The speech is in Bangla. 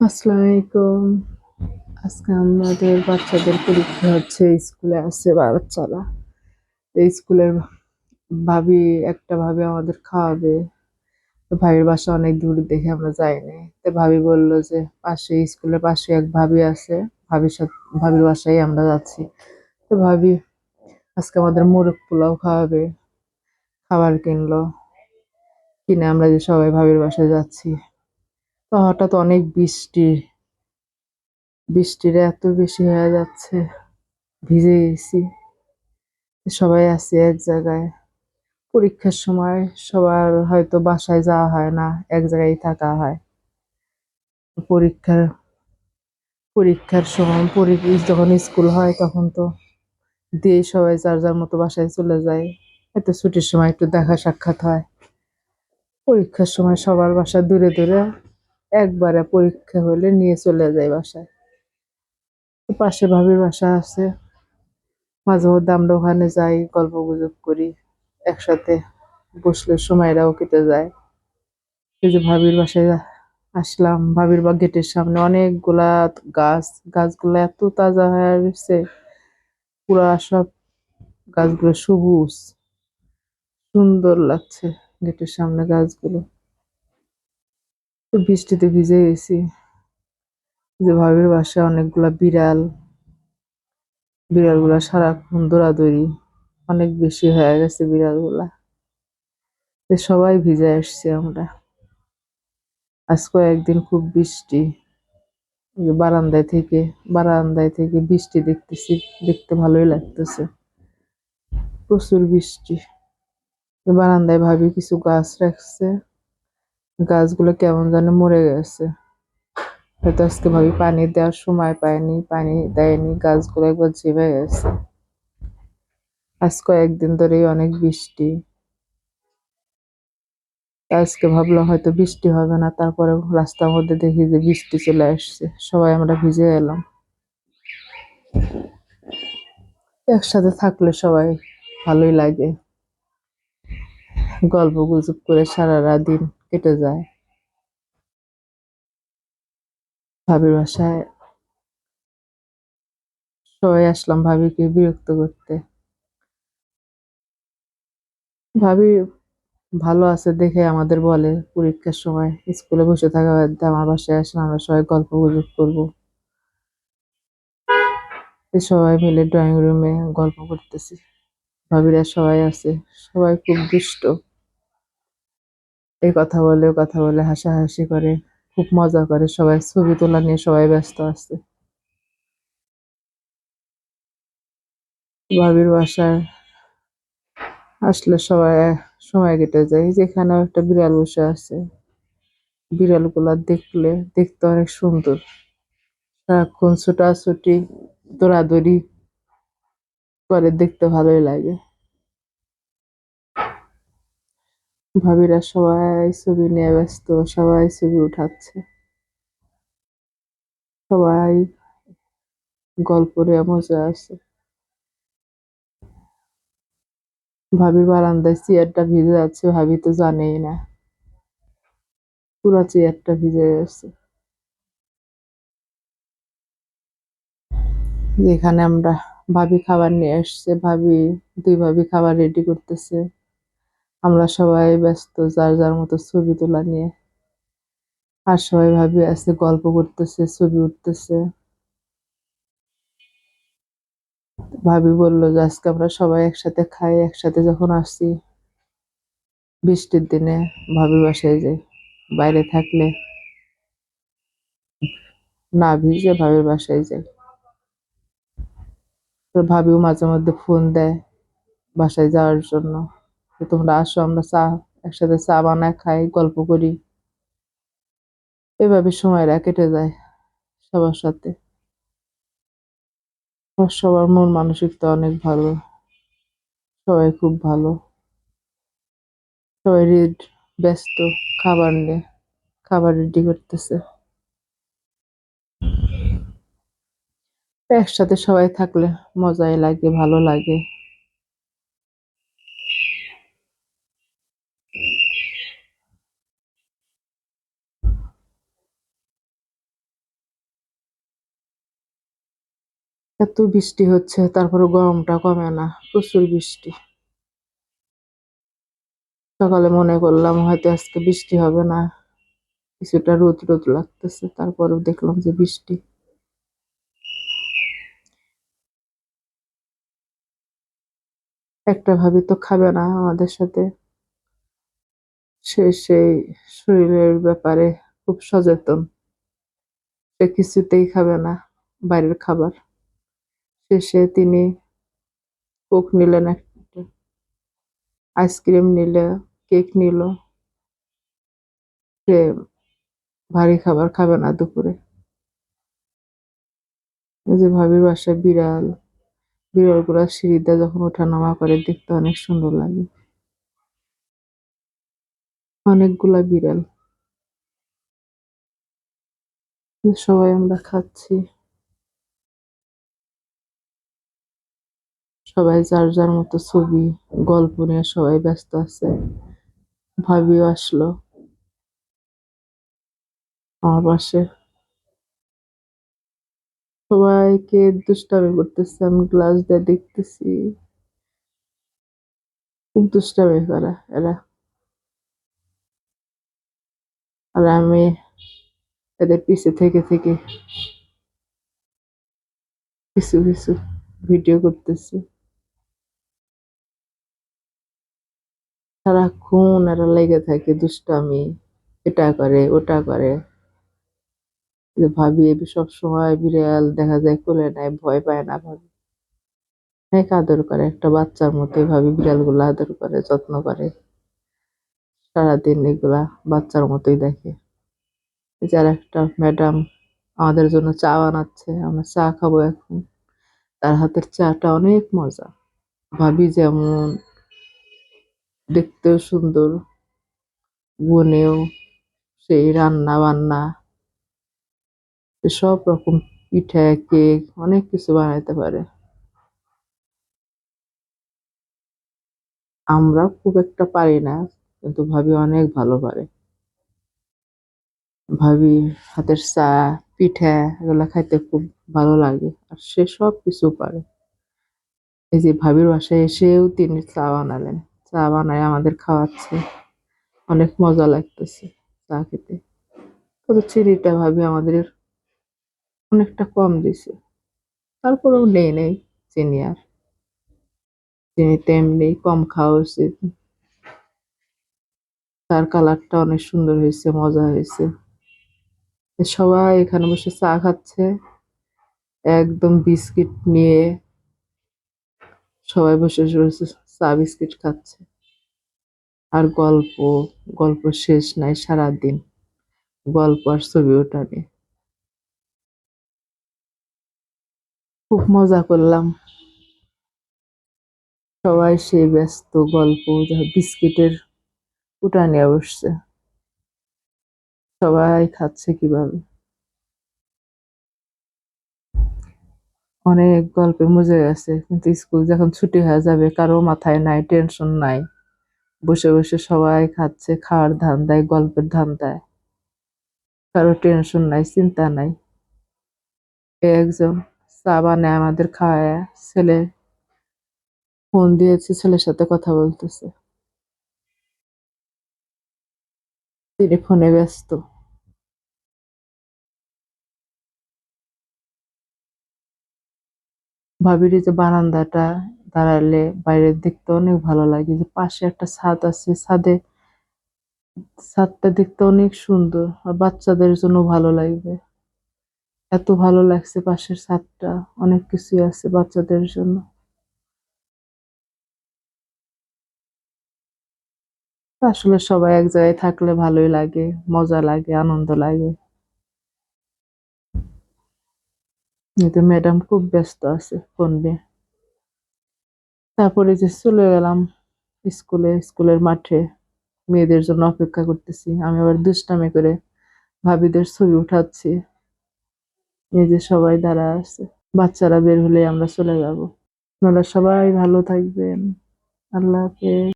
আসসালামু আলাইকুম। আজকে আমাদের বাচ্চাদের পরীক্ষা হচ্ছে, স্কুলে আছে বাচ্চারা। এই স্কুলের ভাবি, একটা ভাবি আমাদের খাওয়াবে। তো ভাবির বাসা অনেক দূর দেখে আমরা যাইনি। তো ভাবি বলল যে পাশে, স্কুলের পাশে এক ভাবি আছে, ভাবির সাথে, ভাবির বাসায় আমরা যাচ্ছি। তো ভাবি আজকে আমাদের মোরগ পোলাও খাওয়াবে, খাবার কিনলো। কিনে আমরা যে সবাই ভাবির বাসায় যাচ্ছি। তো হঠাৎ অনেক বৃষ্টির এত বেশি হয়ে যাচ্ছে, ভিজে গেছি। সবাই আছি এক জায়গায়। পরীক্ষার সময় সবার হয়তো বাসায় যাওয়া হয় না, এক জায়গায় থাকা হয়। পরীক্ষার পরীক্ষার সময় যখন স্কুল হয় তখন তো দিয়ে সবাই যার যার মতো বাসায় চলে যায়। হয়তো ছুটির সময় একটু দেখা সাক্ষাৎ হয়। পরীক্ষার সময় সবার বাসা দূরে দূরে, একবারে পরীক্ষা হলে নিয়ে চলে যায় বাসায়। তো পাশে ভাবির বাসা আছে, মাঝে মধ্যে আমরা ওখানে যাই, গল্প গুজব করি একসাথে, বসলে সময়টাও কেটে যায়। এই যে ভাবির বাসায় আসলাম, ভাবির বা গেটের সামনে অনেকগুলা গাছ। গাছগুলা এত তাজা হয়ে গেছে, পুরা সব গাছগুলো সবুজ, সুন্দর লাগছে গেটের সামনে গাছগুলো। তো বৃষ্টিতে ভিজে গেছি। যে ভাবির বাসায় অনেকগুলা বিড়াল, বিড়ালগুলা সারাক্ষণ দৌড়াদৌড়ি, অনেক বেশি হয়ে গেছে বিড়ালগুলা। তো সবাই ভিজে আসছে আমরা। আজ কয়েকদিন খুব বৃষ্টি। এই যে বারান্দায় থেকে বৃষ্টি দেখতেছি, দেখতে ভালোই লাগতেছে। প্রচুর বৃষ্টি। বারান্দায় ভাবি কিছু গাছ রাখছে, গাছগুলো কেমন যেন মরে গেছে। হয়তো আজকে ভাবি পানি দেওয়ার সময় পায়নি, পানি দেয়নি, গাছগুলো একবার ঝেমে গেছে। আজ কয়েকদিন ধরেই অনেক বৃষ্টি। আজকে ভাবলাম হয়তো বৃষ্টি হবে না, তারপরে রাস্তার মধ্যে দেখি যে বৃষ্টি চলে আসছে, সবাই আমরা ভিজে এলাম। একসাথে থাকলে সবাই ভালোই লাগে, গল্প গুজব করে সারাটা দিন কেটে যায়। ভাবির বাসায় সবাই আসলাম ভাবিকে বিরক্ত করতে। ভাবি ভালো আছে দেখে আমাদের বলে পরীক্ষার সময় স্কুলে বসে থাকা বাদ দিয়ে আমার বাসায় আসেন, আমরা সবাই গল্প গুজব করবো। এই সবাই মিলে ড্রয়িং রুমে গল্প করতেছি, ভাবিরা সবাই আছে। সবাই খুব দুষ্ট, এই কথা বলে ও কথা বলে, হাসাহাসি করে, খুব মজা করে। সবাই ছবি তোলা নিয়ে সবাই ব্যস্ত আছে। ভাবির বাসায় আসলে সবাই সময় কেটে যায়। যেখানেও একটা বিড়াল বসে আছে, বিড়ালগুলা দেখতে অনেক সুন্দর, সারাক্ষণ ছোটাছুটি, দৌড়াদৌড়ি করে, দেখতে ভালোই লাগে। ভাবিরা সবাই ছবি নিয়ে ব্যস্ত, সবাই ছবি উঠাচ্ছে, সবাই গল্প নিয়ে মজা আছে। ভাবির বারান্দায় চেয়ারটা ভিজে যাচ্ছে, ভাবি তো জানেই না, পুরো চেয়ারটা ভিজে গেছে। যেখানে আমরা, ভাবি খাবার নিয়ে আসছে, দুই ভাবি খাবার রেডি করতেছে। আমরা সবাই ব্যস্ত যার যার মতো ছবি তোলা নিয়ে। আর সবাই ভাবি আছে, গল্প করতেছে, ছবি উঠতেছে। ভাবি বলল যে আজকে আমরা সবাই একসাথে খাই, একসাথে যখন আসছি বৃষ্টির দিনে ভাবির বাসায় যাই। বাইরে থাকলে না ভিজে ভাবির বাসায় যাই। তো ভাবিও মাঝে মধ্যে ফোন দেয় বাসায় যাওয়ার জন্য, যে তোমরা আসো, আমরা একসাথে চা বানায় খাই, গল্প করি। এভাবে সময়টা কেটে যায় সবার সাথে। আর সবার মন মানসিকতা অনেক ভালো, সবাই খুব ভালো। সবাই ব্যস্ত খাবার নিয়ে, খাবার রেডি করতেছে। একসাথে সবাই থাকলে মজাই লাগে, ভালো লাগে। এত বৃষ্টি হচ্ছে, তারপরে গরমটা কমে না, প্রচুর বৃষ্টি। সকালে মনে করলাম হয়তো আজকে বৃষ্টি হবে না, কিছুটা রোদ রোদ লাগতেছে, তারপরেও দেখলাম যে বৃষ্টি। একটা ভাবি তো খাবে না আমাদের সাথে, সে সেই শরীরের ব্যাপারে খুব সচেতন, সে কিছুতেই খাবে না বাইরের খাবার। শেষে তিনি কোক নিলেন একটা, আইসক্রিম নিল, কেক নিল, সে ভারী খাবার খাবে না দুপুরে। এই যে ভাবির বাসায় বিড়াল, বিড়ালগুলা সিঁড়িতে যখন ওঠানামা করে দেখতে অনেক সুন্দর লাগে, অনেকগুলা বিড়াল। সবাই আমরা খাচ্ছি, সবাই যার যার মতো ছবি গল্প নিয়ে সবাই ব্যস্ত আছে। ভাবিও আসলো আমার পাশে, সবাইকে দুষ্টামি করতেছে, আমি গ্লাস দিয়ে দেখতেছি, খুব দুষ্টামি করে এরা। আর আমি এদের পিছে থেকে থেকে কিছু কিছু ভিডিও করতেছি। সারাক্ষণ এরা লেগে থাকে দুষ্টামি, এটা করে ওটা করে। যে ভাবি সব সময় বিড়াল দেখা যায় কোলে নেয়, ভয় পায় না ভাবি, অনেক আদর করে, একটা বাচ্চার মতোই ভাবি বিড়াল গুলো আদর করে, যত্ন করে, সারাদিন এগুলা বাচ্চার মতোই দেখে। এই যে আর একটা ম্যাডাম আমাদের জন্য চা বানাচ্ছে, আমরা চা খাবো এখন। তার হাতের চাটা অনেক মজা। ভাবি যেমন দেখতেও সুন্দর, গুণেও সেই, রান্না বান্না সব রকম, পিঠা কেক অনেক কিছু বানাইতে পারে। আমরা খুব একটা পারি না, কিন্তু ভাবি অনেক ভালো পারে। ভাবি হাতের চা, পিঠা এগুলা খাইতে খুব ভালো লাগে, আর সে সব কিছু পারে। এই যে ভাবির বাসায় এসেও তিনি চা বানালেন, চা বানায় আমাদের খাওয়াচ্ছে, অনেক মজা লাগতেছে চা খেতে। তবে চিনিটা ভাবি আমাদের অনেকটা কম দিছে, তারপরেও নেই নেই চিনি, আর চিনিটা এমনি কম খাওয়া উচিত। তার কালারটা অনেক সুন্দর হয়েছে, মজা হয়েছে। সবাই এখানে বসে চা খাচ্ছে, একদম বিস্কিট নিয়ে সবাই বসে বসে চা বিস্কিট খাচ্ছে। আর গল্প, গল্প শেষ নাই, সারাদিন গল্প আর ছবি ওঠানে। খুব মজা করলাম, সবাই সেই ব্যস্ত গল্প, বিস্কিটের উঠা নিয়ে বসছে, সবাই খাচ্ছে কিভাবে। অনেক গল্পে মজে গেছে, কিন্তু স্কুল যখন ছুটি হয়ে যাবে কারো মাথায় নাই, টেনশন নাই, বসে বসে সবাই খাচ্ছে, খাওয়ার ধান্দায়, গল্পের ধান্দায়, কারো টেনশন নাই, চিন্তা নাই। একজন চা বানায় আমাদের খাওয়ায়, ছেলে ফোন দিয়েছে, ছেলের সাথে কথা বলতেছে, তিনি ফোনে ব্যস্ত। ভাবির এই যে বারান্দাটা দাঁড়ালে বাইরের দেখতে অনেক ভালো লাগে, যে পাশে একটা ছাদ আছে, ছাদটা দেখতে অনেক সুন্দর, আর বাচ্চাদের জন্য ভালো লাগবে। এত ভালো লাগছে পাশের ছাদটা, অনেক কিছুই আছে বাচ্চাদের জন্য। আসলে সবাই এক জায়গায় থাকলে ভালোই লাগে, মজা লাগে, আনন্দ লাগে। কিন্তু ম্যাডাম খুব ব্যস্ত আছে ফোন নিয়ে। তারপরে যে চলে গেলাম স্কুলের মাঠে, মেয়েদের জন্য অপেক্ষা করতেছি। আমি আবার দুষ্টামি করে ভাবিদের ছবি উঠাচ্ছি, এই যে সবাই দাঁড়া আছে। বাচ্চারা বের হলে আমরা চলে যাব। আপনারা সবাই ভালো থাকবেন। আল্লাহ হাফেজ।